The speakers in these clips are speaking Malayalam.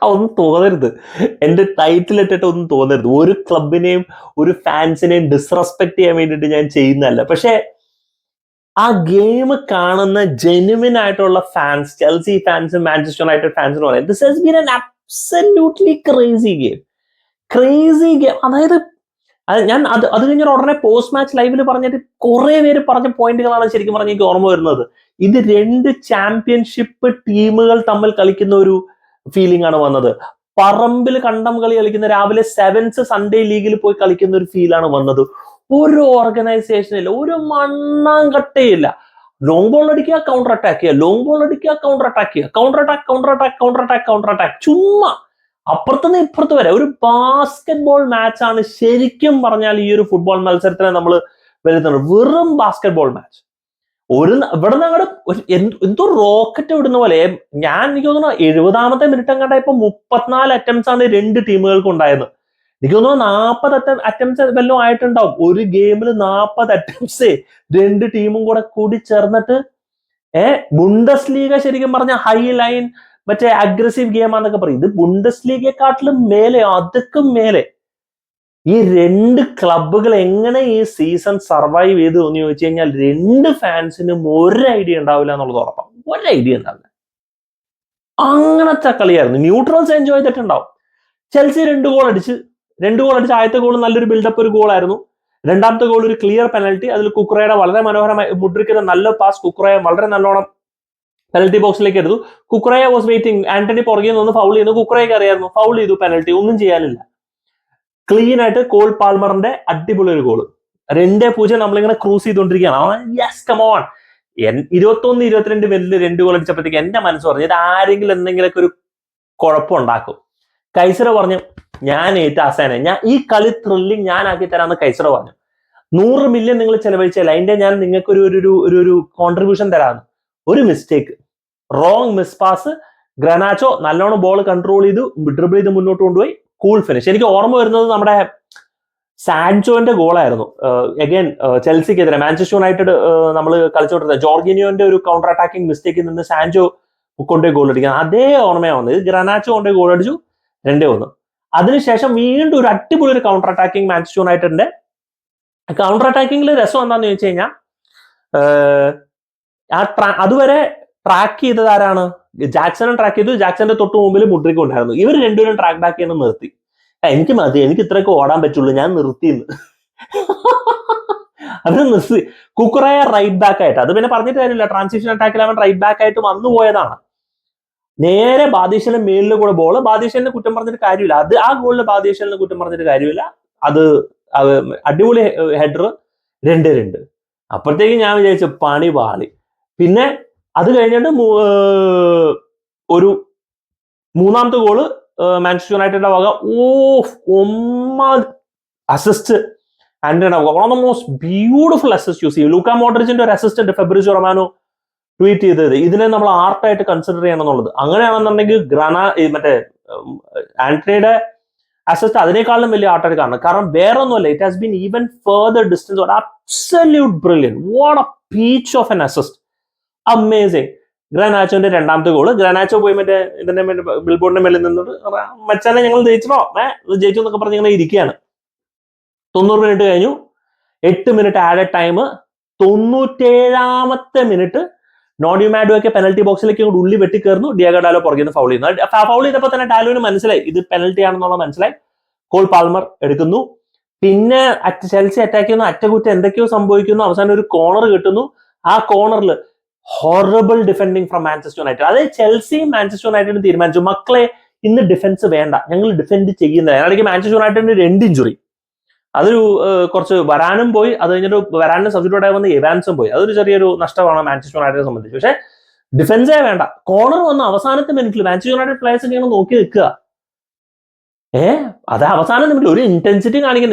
ഒന്നും തോന്നരുത്, എന്റെ ടൈറ്റിൽ ഇട്ടിട്ട് ഒന്നും തോന്നരുത്. ഒരു ക്ലബിനെയും ഒരു ഫാൻസിനെയും ഡിസ്റെസ്പെക്ട് ചെയ്യാൻ വേണ്ടിയിട്ട് ഞാൻ ചെയ്യുന്നതല്ല. പക്ഷെ ആ ഗെയിം കാണുന്ന ജെന്യുവിൻ ആയിട്ടുള്ള ഫാൻസ്, ചെൽസി ഫാൻസും മാഞ്ചസ്റ്റർ യുണൈറ്റഡ് ഫാൻസും പറയാം, this has been an absolutely crazy game. Crazy game. അതായത് അത് കഴിഞ്ഞ ഉടനെ പോസ്റ്റ് മാച്ച് ലൈവിൽ പറഞ്ഞിട്ട് കുറെ പേര് പറഞ്ഞ പോയിന്റുകളാണ് ശരിക്കും പറഞ്ഞ എനിക്ക് ഓർമ്മ വരുന്നത്. ഇത് 2 ചാമ്പ്യൻഷിപ്പ് ടീമുകൾ തമ്മിൽ കളിക്കുന്ന ഒരു ഫീലിംഗ് ആണ് വന്നത്. പറമ്പിൽ കണ്ടം കളി കളിക്കുന്ന, രാവിലെ സെവൻസ് സൺഡേ ലീഗിൽ പോയി കളിക്കുന്ന ഒരു ഫീലാണ് വന്നത്. ഒരു ഓർഗനൈസേഷനില്ല, ഒരു മണ്ണാങ്കട്ടയില്ല. ലോങ് ബോൾ അടിക്കുക, കൗണ്ടർ അറ്റാക്ക് ചെയ്യുക, ലോങ് ബോൾ അടിക്കുക, കൗണ്ടർ അറ്റാക്ക് ചെയ്യുക, counter attack, counter attack, counter attack, counter attack. ചുമ്മാ അപ്പുറത്തുനിന്ന് ഇപ്പുറത്ത് വരെ ഒരു ബാസ്കറ്റ് ബോൾ മാച്ചാണ് ശരിക്കും പറഞ്ഞാൽ ഈ ഒരു ഫുട്ബോൾ മത്സരത്തിനെ നമ്മൾ വരുന്നത്. വെറും ബാസ്കറ്റ് ബോൾ മാച്ച്. ഇവിടെ നിന്ന് അങ്ങോട്ട് എന്തോ റോക്കറ്റ് വിടുന്ന പോലെ. എനിക്ക് തോന്നുന്നു 70ാമത്തെ മിനിറ്റ് അങ്ങോട്ടായപ്പോ 34 അറ്റംപ്റ്റ്സ് ആണ് 2 ടീമുകൾക്ക് ഉണ്ടായത്. എനിക്ക് തോന്നുന്നു 40 അറ്റംപ്റ്റ്സ് വല്ലതും ആയിട്ടുണ്ടാവും. ഒരു ഗെയിമിൽ 40 അറ്റംപ്റ്റ്സ് 2 ടീമും കൂടി ചേർന്നിട്ട്. ബുണ്ടസ് ലീഗ ശരിക്കും പറഞ്ഞ ഹൈ ലൈൻ മറ്റേ അഗ്രസീവ് ഗെയിമാന്നൊക്കെ പറയും. ഇത് ബുണ്ടസ് ലീഗയെക്കാട്ടിലും മേലെ, അതൊക്കെ മേലെ. ഈ 2 ക്ലബുകൾ എങ്ങനെ ഈ സീസൺ സർവൈവ് ചെയ്തു എന്ന് ചോദിച്ചു കഴിഞ്ഞാൽ 2 ഫാൻസിനും ഒരു ഐഡിയ ഉണ്ടാവില്ല എന്നുള്ളത് ഉറപ്പാണ്. ഒരു ഐഡിയ ഉണ്ടാവില്ല. അങ്ങനത്തെ കളിയായിരുന്നു. ന്യൂട്രൽസ് എൻജോയ് ചെയ്തിട്ടുണ്ടാവും. ചെൽസി 2 ഗോൾ അടിച്ച് ആദ്യത്തെ ഗോൾ നല്ലൊരു ബിൽഡപ്പ് ഒരു ഗോളായിരുന്നു. രണ്ടാമത്തെ ഗോൾ ഒരു ക്ലിയർ പെനൽറ്റി. അതിൽ കുക്കുറയുടെ വളരെ മനോഹരമായി മുദ്രിക്കുന്ന നല്ല പാസ് കുക്കുറയെ വളരെ നല്ലോണം പെനൽറ്റി ബോക്സിലേക്ക് എടുത്തു. കുക്കുറയ വാസ് വെയിറ്റിംഗ്. ആന്റണി പുറകിൽ നിന്ന് ഫൗൾ ചെയ്യുന്നു. കുക്കുറയ്ക്ക് അറിയായിരുന്നു, ഫൗൾ ചെയ്തു, പെനൽറ്റി, ഒന്നും ചെയ്യാനില്ല. ക്ലീൻ ആയിട്ട് കോൾ പാൽമറിന്റെ അടിപൊളി ഒരു ഗോള്. 2-0 നമ്മളിങ്ങനെ ക്രൂസ് ചെയ്തുകൊണ്ടിരിക്കുകയാണ്. Yes come on. 21-22 മിനിറ്റിൽ 2 ഗോൾ അടിച്ചപ്പോഴത്തേക്ക് എന്റെ മനസ്സ് പറഞ്ഞു ഇത് ആരെങ്കിലും എന്തെങ്കിലുമൊക്കെ ഒരു കുഴപ്പമുണ്ടാക്കും. കൈസറ പറഞ്ഞു ഞാൻ ആസാനെ, ഞാൻ ഈ കളി ത്രില്ലിങ് ഞാൻ ആക്കി തരാമെന്ന് കൈസറ പറഞ്ഞു. 100 മില്യൺ നിങ്ങൾ ചെലവഴിച്ചാൽ അതിന്റെ ഞാൻ നിങ്ങൾക്ക് ഒരു കോൺട്രിബ്യൂഷൻ തരാമെന്ന്. ഒരു മിസ്റ്റേക്ക്, റോങ് മിസ് പാസ്. ഗ്രനാച്ചോ നല്ലോണം ബോൾ കൺട്രോൾ ചെയ്തു, ഡ്രിബിൾ ചെയ്ത് മുന്നോട്ട് കൊണ്ടുപോയി, കൂൾ ഫിനിഷ്. എനിക്ക് ഓർമ്മ വരുന്നത് നമ്മുടെ സാൻചോന്റെ ഗോളായിരുന്നു. അഗൈൻ ചെൽസിക്കെതിരെ മാഞ്ചസ്റ്റർ യുണൈറ്റഡ് നമ്മൾ കളിച്ചോണ്ടിരുന്നത് ജോർഗിനിയോന്റെ ഒരു കൗണ്ടർ അറ്റാക്കിംഗ് മിസ്റ്റേക്കിൽ നിന്ന് സാൻചോ കൊണ്ടുപോയി ഗോൾ അടിക്കുക. അതേ ഓർമ്മയാണ് വന്നത്. ഗ്രനാച്ചോ കൊണ്ടുപോയി ഗോൾ അടിച്ചു, 2-1. അതിനുശേഷം വീണ്ടും ഒരു അടിപൊളി ഒരു കൗണ്ടർ അറ്റാക്കിംഗ് മാഞ്ചസ്റ്റർ യുണൈറ്റഡിന്റെ. കൗണ്ടർ അറ്റാക്കിംഗിൽ രസം എന്താന്ന് ചോദിച്ചു കഴിഞ്ഞാൽ അതുവരെ ട്രാക്ക് ചെയ്തത് ആരാണ്? ജാക്സണും ട്രാക്ക് ചെയ്തു. ജാക്സന്റെ തൊട്ട് മുമ്പിൽ മുഡ്രിക്കും ഉണ്ടായിരുന്നു. ഇവർ രണ്ടുപേരും ട്രാക്ക് ബാക്ക് ചെയ്യുന്നത് നിർത്തി. എനിക്ക് മതി, എനിക്ക് ഇത്രയൊക്കെ ഓടാൻ പറ്റുള്ളൂ, ഞാൻ നിർത്തിയെന്ന്. അത് നിർത്തി. കുക്കുറയ റൈറ്റ് ബാക്ക് ആയിട്ട്, അത് പിന്നെ പറഞ്ഞിട്ട് കാര്യമില്ല, ട്രാൻസിഷൻ അറ്റാക്കിൽ അവൻ റൈറ്റ് ബാക്ക് ആയിട്ട് വന്നു പോയതാണ്. നേരെ ബാദിഷന്റെ മേലിൽ കൂടെ ബോള്. ബാദിഷനെ കുറ്റം പറഞ്ഞിട്ട് കാര്യമില്ല. ആ ഗോളിൽ ബാദിഷനെ കുറ്റം പറഞ്ഞിട്ട് കാര്യമില്ല. അത് അടിപൊളി ഹെഡർ, 2-2. അപ്പോഴത്തേക്ക് ഞാൻ വിചാരിച്ചു പണി പാളി. പിന്നെ അത് കഴിഞ്ഞിട്ട് ഒരു 3ാമത്തെ ഗോള് മാഞ്ചസ്റ്റർ യുണൈറ്റഡിന്റെ വക. അസിസ്റ്റ് ആന്റണിയുടെ വക. One of the most beautiful assist use ചെയ്യും. ലൂക്ക മോഡ്രിച്ചിന്റെ ഒരു അസിസ്റ്റ് ഉണ്ട്, ഫെബ്രിസിയോ റൊമാനോ ട്വീറ്റ് ചെയ്തത്. ഇതിനെ നമ്മൾ ആർട്ടായിട്ട് കൺസിഡർ ചെയ്യണം എന്നുള്ളത്. അങ്ങനെയാണെന്നുണ്ടെങ്കിൽ മറ്റേ ആന്റണിയുടെ അസിസ്റ്റ് അതിനേക്കാളും വലിയ ആർട്ടായിട്ട് കാണണം. കാരണം വേറെ ഒന്നുമല്ല, it has been even further distance. Absolute brilliant. What a peach of an assist. Amazing. ഗ്രനാച്ചോന്റെ 2ാമത്തെ ഗോള്. ഗ്രനാച്ചോ പോയി മറ്റേ ഇതിന്റെ ബിൽബോർഡിന്റെ മേലിൽ നിന്നിട്ട് മച്ചാനെ ഞങ്ങൾ ജയിച്ചോ, ജയിച്ചു എന്നൊക്കെ പറഞ്ഞ് ഇങ്ങനെ ഇരിക്കുകയാണ്. 90 മിനിറ്റ് കഴിഞ്ഞു. 8 മിനിറ്റ് ആഡഡ് ടൈം. 97ാമത്തെ മിനിറ്റ് നോഡി മാഡുവൊക്കെ പെനൽറ്റി ബോക്സിലേക്ക് ഉള്ളി വെട്ടിക്കയറുന്നു. ഡിയാഗോ ഡാലോ പുറകിൽ നിന്ന് ഫൗൾ ചെയ്യുന്നു. ഫൗൾ ചെയ്തപ്പോൾ തന്നെ ഡാലോന് മനസ്സിലായി ഇത് പെനൽറ്റി ആണെന്നുള്ള മനസ്സിലായി. കോൾ പാൽമർ എടുക്കുന്നു. പിന്നെ ചെൽസി അറ്റാക്ക് ചെയ്യുന്നു. അറ്റകുറ്റം എന്തൊക്കെയോ സംഭവിക്കുന്നു. അവസാനം ഒരു കോർണർ കിട്ടുന്നു. ആ കോർണറിൽ horrible defending from Manchester United. അതായത് ചെൽസിയും മാഞ്ചസ്റ്റർ യുണൈറ്റഡും തീരുമാനിച്ചു, മക്കളെ ഇന്ന് ഡിഫൻസ് വേണ്ട, ഞങ്ങൾ ഡിഫെൻഡ് ചെയ്യുന്നില്ല. അതിനിടയ്ക്ക് മാഞ്ചസ്റ്റർ യുണൈറ്റഡിന് 2 ഇഞ്ചുറി. അതൊരു കുറച്ച് വരാനും പോയി. അത് കഴിഞ്ഞിട്ട് വരാനും സബ്സ്റ്റിറ്റ്യൂട്ട് ആയി വന്ന് എവാൻസും പോയി. അതൊരു ചെറിയൊരു നഷ്ടമാണ് മാഞ്ചസ്റ്റർ യുണൈറ്റഡിനെ സംബന്ധിച്ച്. പക്ഷേ ഡിഫൻസേ വേണ്ട. കോർണർ വന്ന അവസാനത്തെ മിനിറ്റിൽ മാഞ്ചസ്റ്റർ യുണൈറ്റഡ് പ്ലേയേഴ്സിനെ ഞങ്ങൾ നോക്കി നിൽക്കുക. അത് അവസാന നിമിഷം ഒരു ഇന്റൻസിറ്റി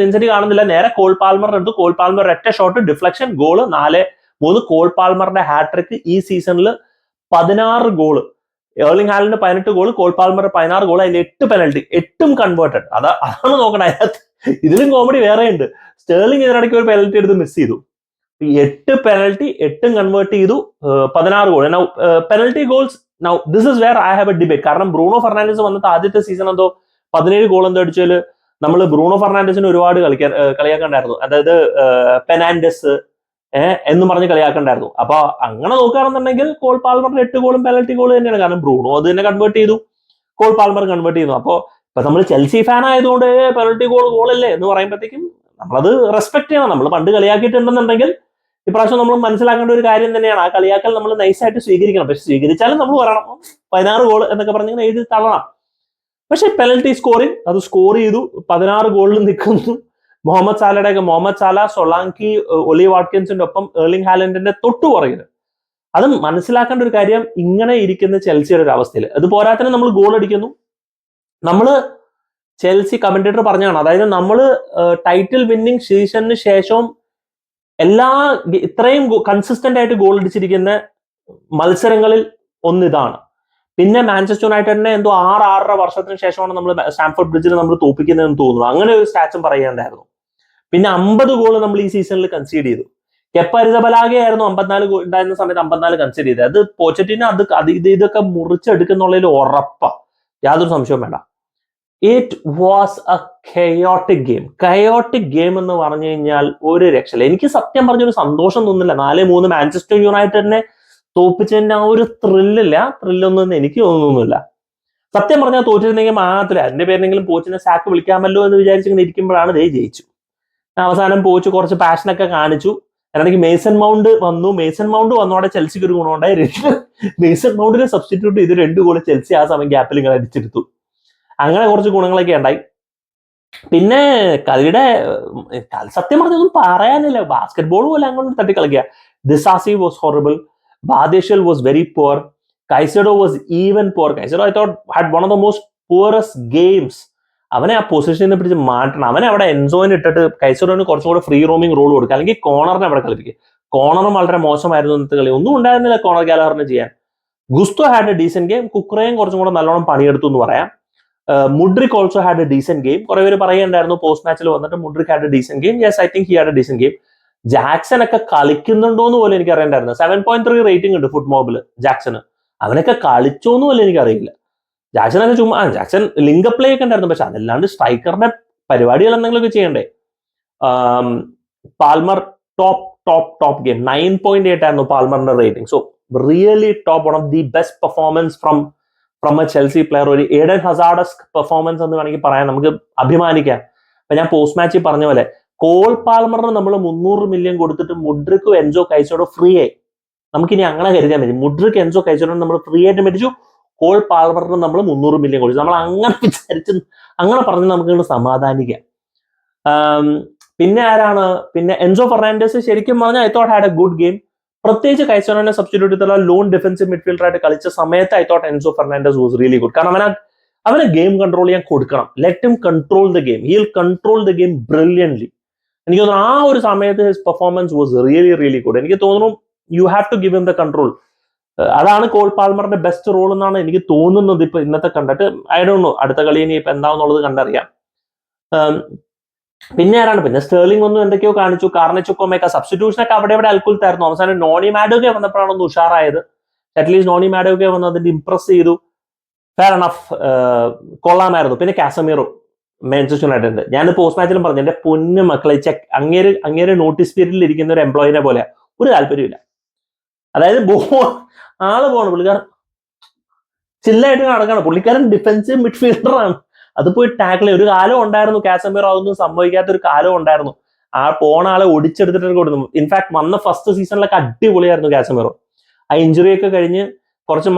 കാണുന്നില്ല. നേരെ കോൾ പാൽമർ എടുത്തു. കോൾ പാൽമർ ഒറ്റ ഷോട്ട്, ഡിഫ്ലക്ഷൻ, ഗോള്. 4-3. കോൾ പാൽമറിന്റെ ഹാട്രിക്. ഈ സീസണിൽ 16 goal. Erling Haaland 18 goal, Cole Palmer 16 goal, അതിൽ 8 പെനൽറ്റി, 8ഉം കൺവേർട്ടഡ്. അതാണ് നോക്കണേ. അതിനകത്ത് ഇതിലും കോമഡി വേറെ ഉണ്ട്. സ്റ്റേർലിംഗ് ഇതിനിടയ്ക്ക് ഒരു പെനൽറ്റി എടുത്ത് മിസ് ചെയ്തു. 8 പെനൽറ്റി 8 കൺവേർട്ട് ചെയ്തു, 16 goal. Penalty goals now this is where I have a debate. കാരണം ബ്രൂണോ ഫെർണാണ്ടസ് വന്നിട്ട് ആദ്യത്തെ സീസൺ എന്തോ 17 ഗോൾ എന്തോ അടിച്ചാൽ നമ്മൾ ബ്രൂണോ ഫെർണാണ്ടസിന് ഒരുപാട് കളിയാക്കണ്ടായിരുന്നു. അതായത് പെനാൻഡസ് എന്ന് പറഞ്ഞ് കളിയാക്കണ്ടായിരുന്നു. അപ്പൊ അങ്ങനെ നോക്കുകയാണെന്നുണ്ടെങ്കിൽ കോൾ പാൽമറിന്റെ 8 ഗോളും പെനൽറ്റി ഗോൾ തന്നെയാണ്. കാരണം ബ്രൂണോ അത് തന്നെ കൺവേർട്ട് ചെയ്തു, കോൾ പാൽമർ കൺവേർട്ട് ചെയ്യുന്നു. അപ്പോ ഇപ്പൊ നമ്മൾ ചെൽസി ഫാൻ ആയതുകൊണ്ട് പെനൽറ്റി ഗോളല്ലേ എന്ന് പറയുമ്പോഴത്തേക്കും നമ്മളത് റെസ്പെക്ട് ചെയ്യണം. നമ്മൾ പണ്ട് കളിയാക്കിയിട്ടുണ്ടെന്നുണ്ടെങ്കിൽ ഇപ്രാവശ്യം നമ്മൾ മനസ്സിലാക്കേണ്ട ഒരു കാര്യം തന്നെയാണ്. ആ കളിയാക്കൽ നമ്മൾ നൈസായിട്ട് സ്വീകരിക്കണം. പക്ഷെ സ്വീകരിച്ചാലും നമ്മൾ പറയണം 16 ഗോൾ എന്നൊക്കെ പറഞ്ഞ് എഴുതി തള്ളണം. പക്ഷെ പെനൽറ്റി സ്കോറിംഗ് അത് സ്കോർ ചെയ്തു, 16 ഗോളിൽ നിൽക്കുന്നു. മുഹമ്മദ് സാല, സൊളാങ്കി, ഒലി വാട്കിൻസിന്റെ ഒപ്പം എർലിംഗ് ഹാലൻഡിന്റെ തൊട്ടു പുറകിൽ. അത് മനസ്സിലാക്കേണ്ട ഒരു കാര്യം, ഇങ്ങനെ ഇരിക്കുന്ന ചെൽസിയുടെ ഒരു അവസ്ഥയിൽ അത് പോരാത്തന്നെ നമ്മൾ ഗോൾ അടിക്കുന്നു. നമ്മള് ചെൽസി കമന്റേറ്റർ പറഞ്ഞാണ്, അതായത് നമ്മള് ടൈറ്റിൽ വിന്നിംഗ് സീസണിന് ശേഷവും ഇത്രയും കൺസിസ്റ്റന്റ് ആയിട്ട് ഗോൾ അടിച്ചിരിക്കുന്ന മത്സരങ്ങളിൽ ഒന്നിതാണ്. പിന്നെ മാഞ്ചസ്റ്റർ യുണൈറ്റഡിനെ എന്തോ 6-6.5 വർഷത്തിന് ശേഷമാണ് നമ്മൾ സ്റ്റാംഫോർഡ് ബ്രിഡ്ജിൽ നമ്മൾ തോപ്പിക്കുന്നതെന്ന് തോന്നുന്നു. അങ്ങനെ ഒരു സ്റ്റാച്ചും പറയുന്നുണ്ടായിരുന്നു. പിന്നെ 50 ഗോൾ നമ്മൾ ഈ സീസണിൽ കൺസീഡ് ചെയ്തു. കെപ്പ അരിസബലാഗെ ആയിരുന്നു 54 ഗോൾ ഉണ്ടായിരുന്ന സമയത്ത് 54 കൺസീഡ് ചെയ്തത്. അത് പോച്ചറ്റിന് ഇതൊക്കെ മുറിച്ചെടുക്കുന്നുള്ളതിൽ ഉറപ്പാ, യാതൊരു സംശയവും വേണ്ട. It was A chaotic game എന്ന് പറഞ്ഞു കഴിഞ്ഞാൽ ഒരു രക്ഷയില്ല. എനിക്ക് സത്യം പറഞ്ഞൊരു സന്തോഷം തോന്നുന്നില്ല 4-3 മാഞ്ചസ്റ്റർ യുണൈറ്റഡിനെ തോപ്പിച്ചതിന്റെ ആ ഒരു ത്രില്ലൊന്നും എനിക്ക് തോന്നുന്നില്ല. സത്യം പറഞ്ഞാൽ തോറ്റിരുന്നെങ്കിൽ മാത്രമേ അതിന്റെ പേരെങ്കിലും പോച്ചിനെ സാക്ക് വിളിക്കാമല്ലോ എന്ന് വിചാരിച്ചിങ്ങനെ ഇരിക്കുമ്പോഴാണ് ദേ ജയിച്ചു. അവസാനം പോച്ച് കുറച്ച് പാഷനൊക്കെ കാണിച്ചു. അല്ലെങ്കിൽ മേസൺ മൗണ്ട് വന്നോടെ ചെൽസിക്ക് ഒരു ഗുണമുണ്ടായി. മേസൺ മൗണ്ടിനെ സബ്സ്റ്റിറ്റ്യൂട്ട് ചെയ്ത് 2 ഗോൾ ചെൽസി ആ സമയം ഗ്യാപ്പിൽ ഇങ്ങനെ അടിച്ചെടുത്തു. അങ്ങനെ കുറച്ച് ഗുണങ്ങളൊക്കെ ഉണ്ടായി. പിന്നെ കളിയുടെ സത്യം പറഞ്ഞൊന്നും പറയാനില്ല. ബാസ്കറ്റ് ബോൾ പോലെ അങ്ങോട്ട് തട്ടിക്കളിക്കുക. Disasi was horrible, Badiashile was very poor, Caicedo was even poor. Caicedo I thought had one of the most poorest games. അവനെ ആ പൊസിഷനെ പിടിച്ച് മാറ്റണം. അവനെ അവിടെ എൻസോയിന് ഇട്ടിട്ട് കൈസഡോന് കുറച്ചും കൂടെ ഫ്രീ റോമിംഗ് റോൾ കൊടുക്കുക, അല്ലെങ്കിൽ കോർണറിനെ അവിടെ കളിപ്പിക്കുക. കോർണറും വളരെ മോശമായിരുന്നു ഇന്നത്തെ കളി. ഒന്നും ഉണ്ടായിരുന്നില്ല കോർണർ ഗാലഹറിന് ചെയ്യാൻ. Gusto had a decent game. കുക്രയും കുറച്ചും കൂടെ നല്ലോണം പണിയെടുത്തു എന്ന് പറയാം. Mudryk also had a decent game. കുറെ പേര് പറയുന്നുണ്ടായിരുന്നു പോസ്റ്റ് മാച്ചിൽ വന്നിട്ട് Mudryk had a decent game. Yes, I think he had a decent game. Jackson ഒക്കെ കളിക്കുന്നുണ്ടോ എന്ന് പോലും എനിക്ക് അറിയണ്ടായിരുന്നു. 7.3 റേറ്റിംഗ് ഉണ്ട് ഫുട് മോബില് ജാക്സന്. അവനൊക്കെ കളിച്ചോന്ന് പോലും എനിക്കറിയില്ല. ജാക്സനൊക്കെ ജാക്സൺ ലിങ്ക് പ്ലേ ഒക്കെ ഉണ്ടായിരുന്നു. പക്ഷെ അതല്ലാണ്ട് സ്ട്രൈക്കറിന്റെ പരിപാടികൾ എന്തെങ്കിലുമൊക്കെ ചെയ്യണ്ടേ. പാൽമർ ടോപ്പ് ഗെയിം 9.8 ആയിരുന്നു പാൽമറിന്റെ rating. So really top, one of the best performance from a Chelsea player. ഒരു ഏഡൻ ഹസാർഡസ്ക് പെർഫോമൻസ് എന്ന് വേണമെങ്കിൽ പറയാൻ, നമുക്ക് അഭിമാനിക്കാം. അപ്പൊ ഞാൻ പോസ്റ്റ് മാച്ചിൽ പറഞ്ഞ പോലെ കോൾ പാൽമറിന് നമ്മൾ 300 മില്യൺ കൊടുത്തിട്ട് മുഡ്രിക്കും എൻസോ കൈസഡോ ഫ്രീ ആയി. നമുക്കിനി അങ്ങനെ കരുതാൻ പറ്റും. മുഡ്രിക് എൻസോ കൈസഡോ നമ്മൾ ഫ്രീ ആയിട്ട് മേടിച്ചു, കോൾ പാൽമറിന് നമ്മൾ 300 മില്യൺ കൊടുത്തു. നമ്മൾ അങ്ങനെ വിചാരിച്ച് അങ്ങനെ പറഞ്ഞ് നമുക്ക് സമാധാനിക്കാം. പിന്നെ ആരാണ്? പിന്നെ എൻസോ ഫെർണാണ്ടസ് ശരിക്കും പറഞ്ഞാൽ I thought had a good game. പ്രത്യേകിച്ച് കൈസഡോനെ സബ്സ്റ്റിറ്റ്യൂട്ട് ചെയ്തുള്ള ലോൺ ഡിഫൻസീവ് മിഡ്ഫീൽഡർ ആയിട്ട് കളിച്ച സമയത്ത് I thought Enzo Fernandez was really good. കാരണം അവനെ ഗെയിം കൺട്രോൾ ചെയ്യാൻ കൊടുക്കണം. Let him control the game. He will control the game brilliantly. എനിക്ക് തോന്നുന്നു ആ ഒരു സമയത്ത് his performance was really good. എനിക്ക് തോന്നുന്നു you have to give him the control. അതാണ് കോൾ പാൽമറിന്റെ ബെസ്റ്റ് റോൾ എന്നാണ് എനിക്ക് തോന്നുന്നത് ഇപ്പൊ ഇന്നത്തെ കണ്ടിട്ട്. ഐ ഡോണ്ട് നോ അടുത്ത കളി ഇനി ഇപ്പൊ എന്താണെന്നുള്ളത് കണ്ടറിയാം. പിന്നെ ആരാണ്? പിന്നെ സ്റ്റേർലിംഗ് ഒന്നും എന്തൊക്കെയോ കാണിച്ചു. കാർണിച്ചുക്കോമൊക്കെ സബ്സ്റ്റിറ്റ്യൂഷനൊക്കെ അവിടെ അൽക്കുലത്തായിരുന്നു. അവസാനം നോണി മാഡോക്കെ വന്നപ്പോഴാണ് ഒന്ന് ഉഷാറായത്. അറ്റ്ലീസ്റ്റ് നോണി മാഡോക്കെ വന്ന് അതിന്റെ ഇംപ്രസ് ചെയ്തു. ഫെയർ എനഫ്, കൊള്ളാമായിരുന്നു. പിന്നെ കാസമീറോ മാഞ്ചസ്റ്റർ യുണൈറ്റഡ്. ഞാൻ പോസ്റ്റ് മാച്ചിലും പറഞ്ഞു, എന്റെ പൊന്നു മക്കളെ, അങ്ങേര് നോട്ടീസ് പീരീഡിൽ ഇരിക്കുന്ന ഒരു എംപ്ലോയിനെ പോലെ ഒരു താല്പര്യമില്ല. അതായത് ആള് പോകണം, പുള്ളിക്കാരൻ ചില്ലായിട്ട് നടക്കണം. പുള്ളിക്കാരൻ ഡിഫൻസീവ് മിഡ്ഫീൽഡറാണ്. അത് പോയി ടാക്കിൾ ഒരു കാലം ഉണ്ടായിരുന്നു. കാസമീറോ അതൊന്നും സംഭവിക്കാത്ത ഒരു കാലം ഉണ്ടായിരുന്നു. ആ പോണ ആളെ ഒടിച്ചെടുത്തിട്ട് കൊടുക്കുന്നു. ഇൻഫാക്ട് വന്ന ഫസ്റ്റ് സീസണിലൊക്കെ അടിപൊളിയായിരുന്നു കാസമീറോ. ആ ഇഞ്ചുറി ഒക്കെ കഴിഞ്ഞ് കുറച്ച്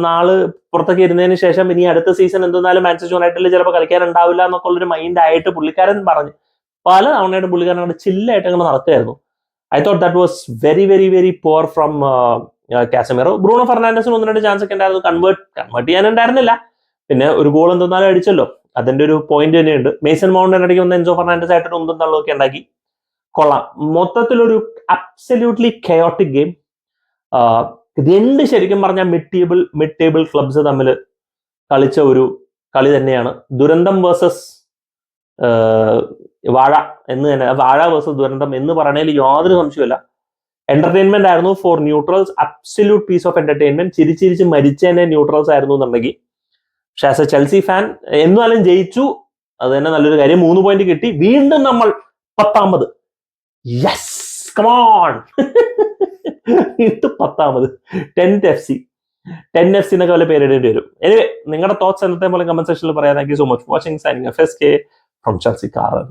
നാള് പുറത്തൊക്കെ ഇരുന്നതിന് ശേഷം ഇനി അടുത്ത സീസൺ എന്തെന്നാലും മാഞ്ചസ്റ്റർ യുണൈറ്റഡിൽ ചിലപ്പോൾ കളിക്കാനുണ്ടാവില്ല എന്നൊക്കെ ഉള്ളൊരു മൈൻഡ് ആയിട്ട് പുള്ളിക്കാരൻ പറഞ്ഞു. പല തവണയായിട്ട് പുള്ളിക്കാരൻ അവിടെ ചില്ലായിട്ട് അങ്ങനെ നടക്കുകയായിരുന്നു. I thought that was very poor from Casemiro. Bruno ഫെർണാണ്ടസിന് 1-2 ചാൻസ് ഒക്കെ ഉണ്ടായിരുന്നു. കൺവേർട്ട് ചെയ്യാനുണ്ടായിരുന്നില്ല. പിന്നെ ഒരു ഗോൾ എന്തെന്നാലും അടിച്ചല്ലോ, അതിന്റെ ഒരു പോയിന്റ് തന്നെയുണ്ട്. മേസൺ മൗണ്ടിന്റെ ഇടയ്ക്ക് ഒന്ന് എൻസോ ഫെർണാണ്ടസ് ആയിട്ട് ഉന്തും തള്ളൊക്കെ ഉണ്ടാക്കി. കൊള്ളാം. മൊത്തത്തിലൊരു അബ്സല്യൂട്ട്ലി കയോട്ടിക് ഗെയിം. രണ്ട് ശരിക്കും പറഞ്ഞാൽ മിഡ് ടേബിൾ ക്ലബ്സ് തമ്മിൽ കളിച്ച ഒരു കളി തന്നെയാണ്. ദുരന്തം വേഴ്സസ് വാഴ എന്ന് തന്നെ, വാഴ വേഴ്സസ് ദുരന്തം എന്ന് പറയണതിൽ യാതൊരു സംശയമില്ല. എന്റർടൈൻമെന്റ് ആയിരുന്നു for neutrals, absolute piece of entertainment. ചിരിച്ചിരിച്ച് മരിച്ചതിന്റെ ന്യൂട്രൽസ് ആയിരുന്നു എന്നുണ്ടെങ്കിൽ. പക്ഷെ ആസ് എ ചെൽസി ഫാൻ എന്നാലും ജയിച്ചു, അത് തന്നെ നല്ലൊരു കാര്യം. 3 പോയിന്റ് കിട്ടി. വീണ്ടും നമ്മൾ 10ാമത്. Yes, come on. ഇത് 10ാമത്. 10th FC എന്നൊക്കെ വല്ല പേരിടേണ്ടി വരും. എനിവേ, നിങ്ങളുടെ തോട്ട്സ് എന്നത്തെ പോലെ കമന്റ് സെക്ഷനിൽ പറയാം. Thank you so much for watching. Signing F S K from Chelsea കാരൻ.